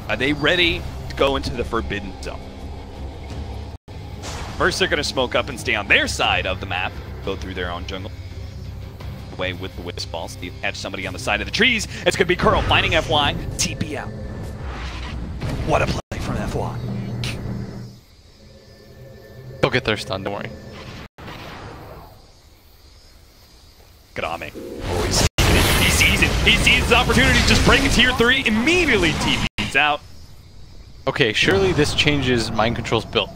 [SPEAKER 2] Are they ready to go into the Forbidden Zone? First, they're going to smoke up and stay on their side of the map, go through their own jungle. Away with the Wisp Ball. Steve catch somebody on the side of the trees. It's going to be Curl finding FY. TP out. What a play from FY.
[SPEAKER 1] They'll get their stun, don't worry.
[SPEAKER 2] Kadame. Oh, he sees it. He sees his opportunity to just break a tier 3. Immediately TP's out.
[SPEAKER 1] Okay, surely this changes Mind Control's build.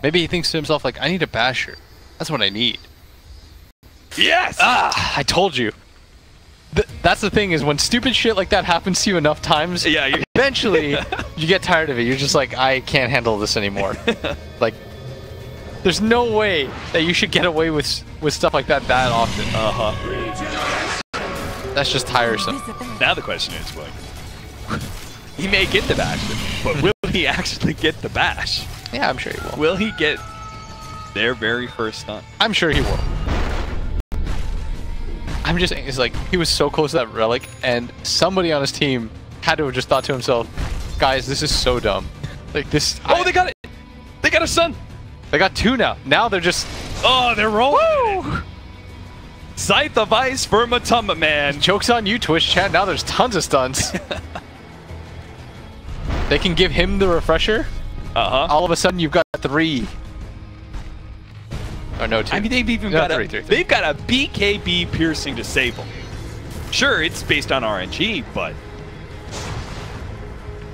[SPEAKER 1] Maybe he thinks to himself, like, I need a basher. That's what I need.
[SPEAKER 2] Yes!
[SPEAKER 1] Ah, I told you. That's the thing, is when stupid shit like that happens to you enough times,
[SPEAKER 2] yeah,
[SPEAKER 1] eventually you get tired of it. You're just like, I can't handle this anymore. Like, there's no way that you should get away with stuff like that often. That's just tiresome.
[SPEAKER 2] Now the question is, like, he may get the bash, but will he actually get the bash?
[SPEAKER 1] Yeah, I'm sure he will.
[SPEAKER 2] Will he get their very first stun?
[SPEAKER 1] I'm sure he will. I'm just saying, it's like, he was so close to that relic, and somebody on his team had to have just thought to himself, guys, this is so dumb. Like, this...
[SPEAKER 2] Oh, they got it! They got a stun!
[SPEAKER 1] They got 2 now. Now they're just...
[SPEAKER 2] Oh, they're rolling! Woo! Scythe of Ice for Matamba Man.
[SPEAKER 1] Joke's on you, Twitch chat. Now there's tons of stuns. They can give him the refresher. All of a sudden, you've got 3. Or no, 2.
[SPEAKER 2] I mean, they've even got they've got a BKB piercing disable. Sure, it's based on RNG, but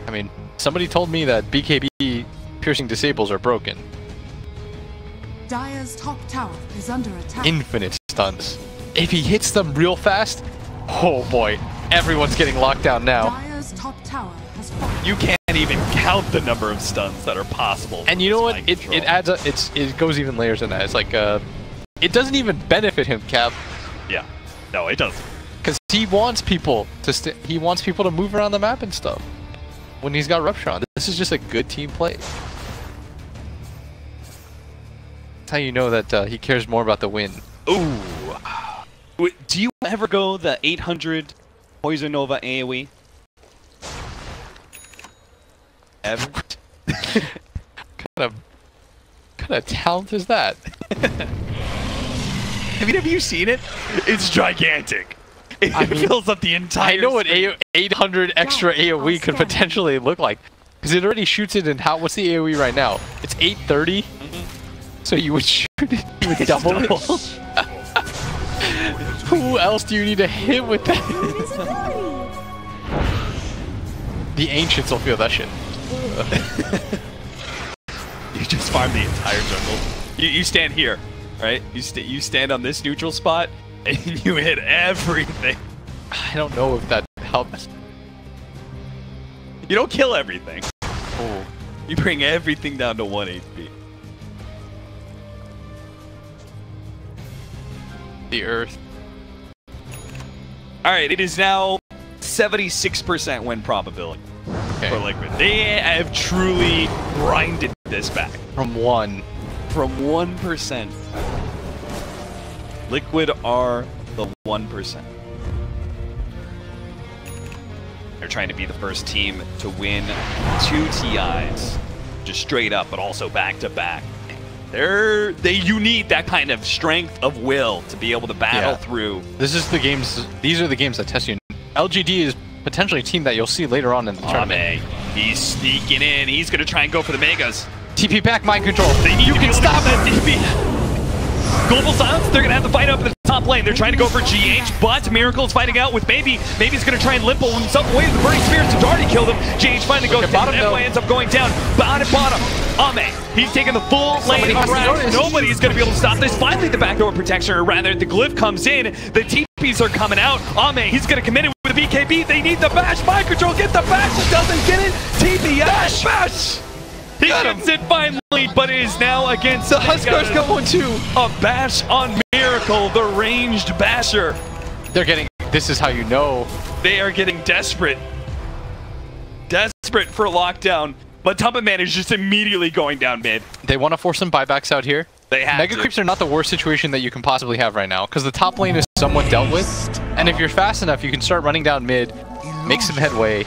[SPEAKER 1] I mean, somebody told me that BKB piercing disables are broken.
[SPEAKER 3] Dire's top tower is under attack.
[SPEAKER 1] Infinite stuns. If he hits them real fast, oh boy, everyone's getting locked down now.
[SPEAKER 3] Dire's top tower has fallen.
[SPEAKER 2] you can't even count the number of stuns that are possible.
[SPEAKER 1] And you know what? It adds up. It goes even layers in that. It's like it doesn't even benefit him, Cap.
[SPEAKER 2] Yeah. No, it doesn't.
[SPEAKER 1] Because he wants people to move around the map and stuff. When he's got Rupture on, this is just a good team play. That's how you know that he cares more about the win.
[SPEAKER 2] Ooh. Do you ever go the 800 Poison Nova AoE? Ever?
[SPEAKER 1] What kind of talent is that?
[SPEAKER 2] Have you seen it? It's gigantic. It fills up the entire.
[SPEAKER 1] I know what 800 extra AoE could potentially look like, because it already shoots it in what's the AoE right now? It's 830. So you would shoot it, you would double it. Who else do you need to hit with that? The ancients will feel that shit.
[SPEAKER 2] You just farm the entire jungle. You stand here, right? You stand on this neutral spot, and you hit everything.
[SPEAKER 1] I don't know if that helps.
[SPEAKER 2] You don't kill everything.
[SPEAKER 1] Oh.
[SPEAKER 2] You bring everything down to 1 HP.
[SPEAKER 1] The earth.
[SPEAKER 2] Alright, it is now 76% win probability for Liquid. They have truly grinded this back.
[SPEAKER 1] From 1.
[SPEAKER 2] From 1%. Liquid are the 1%. They're trying to be the first team to win 2 TIs. Just straight up, but also back to back. You need that kind of strength of will to be able to battle through.
[SPEAKER 1] These are the games that test you. LGD is potentially a team that you'll see later on in the tournament.
[SPEAKER 2] He's sneaking in. He's going to try and go for the Magus.
[SPEAKER 1] TP back, mind control.
[SPEAKER 2] You can stop that TP. Global silence. They're going to have to fight up at the top lane. lane. They're trying to go for GH, but Miracle's fighting out with Maybe. Maybe's going to try and limp himself away. The Burning Spirits have already killed him. GH finally goes down. FY ends up going down. Bottom. Ame, he's taking the full lane around. Nobody's going to be able to stop this. Finally, the backdoor protection, or rather, the glyph comes in. The TPs are coming out. Ame, he's going to commit it with a BKB. They need the bash. Mind control, get the bash. He doesn't get it. TP, bash. He gets it finally, but it is now against
[SPEAKER 1] the Huskars got one too.
[SPEAKER 2] A bash on Miracle, the ranged basher.
[SPEAKER 1] They're getting, this is how you know.
[SPEAKER 2] They are getting desperate. Desperate for lockdown. But Tubman is just immediately going down mid.
[SPEAKER 1] They want to force some buybacks out here.
[SPEAKER 2] They have
[SPEAKER 1] Mega creeps are not the worst situation that you can possibly have right now, because the top lane is somewhat dealt with. And if you're fast enough, you can start running down mid, make some headway.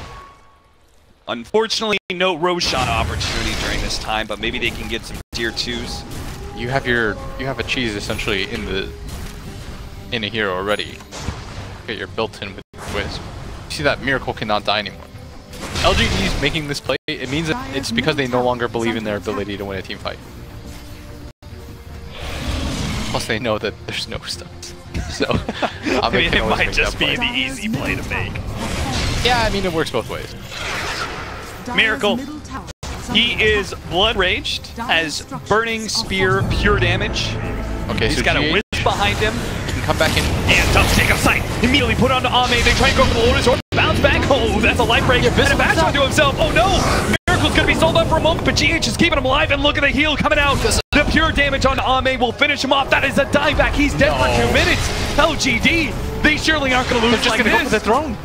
[SPEAKER 2] Unfortunately, no Roshan opportunity during this time, but maybe they can get some tier 2s.
[SPEAKER 1] You have a cheese essentially in a hero already. Okay, you're built in with Wisp. You see that Miracle cannot die anymore. LGD is making this play. It means that it's because they no longer believe in their ability to win a team fight. Plus, they know that there's no stuns. So,
[SPEAKER 2] I mean, it might just be the easy play to make.
[SPEAKER 1] Yeah, I mean, it works both ways.
[SPEAKER 2] Miracle, he is blood raged, has burning spear, pure damage.
[SPEAKER 1] Okay,
[SPEAKER 2] he's
[SPEAKER 1] so
[SPEAKER 2] got a wisp behind him.
[SPEAKER 1] He can come back in.
[SPEAKER 2] And tough take of sight. Immediately put onto Ame. They try and go for the Lotus Orb. Bounce back. Oh, that's a life break. And a bash onto himself. Oh no! Miracle's gonna be sold up for a moment, but GH is keeping him alive. And look at the heal coming out. The pure damage on Ame will finish him off. That is a dieback. He's dead for 2 minutes. LGD, they surely aren't gonna lose.
[SPEAKER 1] They're just
[SPEAKER 2] like
[SPEAKER 1] gonna go for the throne.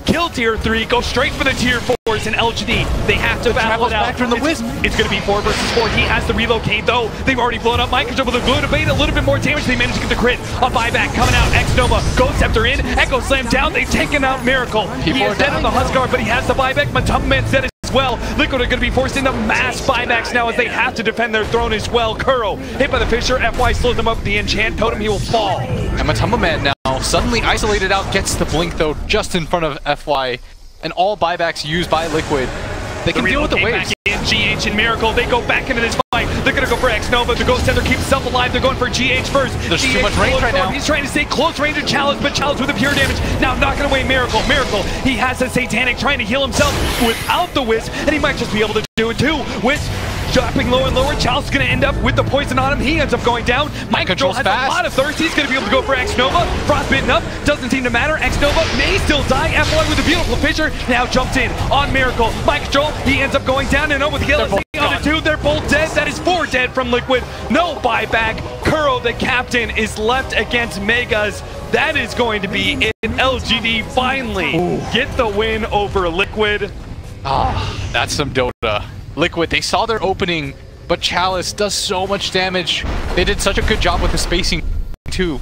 [SPEAKER 2] Kill tier 3, go straight for the tier 4s in LGD. They have to battle it out.
[SPEAKER 1] Back from the Wisp.
[SPEAKER 2] It's going to be 4 versus 4. He has to relocate though. They've already blown up Mind Control with a good debate. A little bit more damage. They managed to get the crit. A buyback coming out. X-Nova, Ghost Scepter in. Echo Slam down. They've taken out Miracle. He is dead on the Huskar, but he has the buyback. Matumman's dead as well. Liquid are going to be forced into mass buybacks now as they have to defend their throne as well. Kuro hit by the Fisher. FY slows him up with the enchant totem. He will fall.
[SPEAKER 1] And Matumman now suddenly isolated out, gets the blink though just in front of FY. And all buybacks used by Liquid. They can deal with the waves.
[SPEAKER 2] GH and Miracle, they go back into this fight. They're going to go for X-Nova. The Ghost Tender keeps himself alive. They're going for GH first.
[SPEAKER 1] There's too much range right now.
[SPEAKER 2] He's trying to stay close range of Chalice, but Chalice with the pure damage. Now knocking away Miracle. He has a Satanic trying to heal himself without the Wisp, and he might just be able to do it too. Wisp dropping lower and lower. Chalice is going to end up with the poison on him. He ends up going down. Mind Control has a lot of thirst. He's going to be able to go for X-Nova. Frostbitten up. Doesn't seem to matter. X-Nova may still die. FY with a beautiful Fisher. Now jumped in on Miracle. Mind Control. He ends up going down and over the kill. On the 2, they're both dead. That is 4 dead from Liquid. No buyback. Kuro, the captain, is left against Magus. That is going to be it. LGD finally get the win over Liquid.
[SPEAKER 1] Ah, that's some Dota. Liquid, they saw their opening, but Chalice does so much damage. They did such a good job with the spacing too.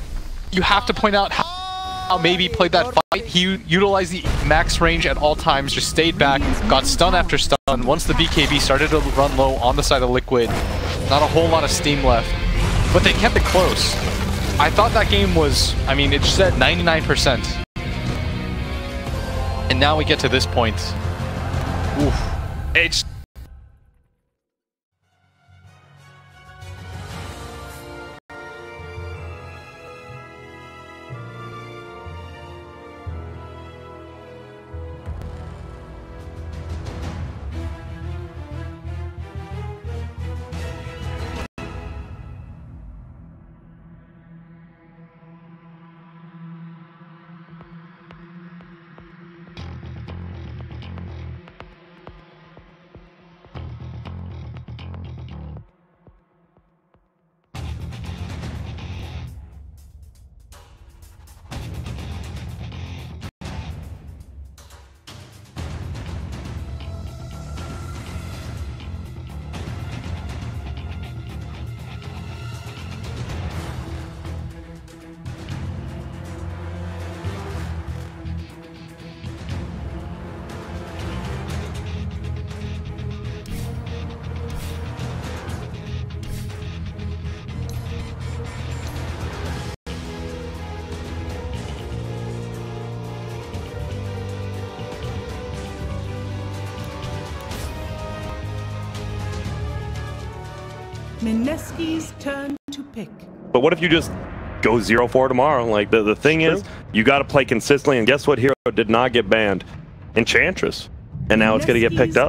[SPEAKER 1] You have to point out how Maybe played that fight. He utilized the max range at all times, just stayed back, got stun after stun. Once the BKB started to run low on the side of Liquid, not a whole lot of steam left, but they kept it close. I thought that game was, I mean, it said 99%. And now we get to this point. Oof.
[SPEAKER 2] It's
[SPEAKER 3] Mineski's turn to pick.
[SPEAKER 2] But what if you just
[SPEAKER 5] go 0-4 tomorrow. Like the thing is, you got to play consistently. And guess what? Hero did not get banned. Enchantress, and now it's going to get picked up.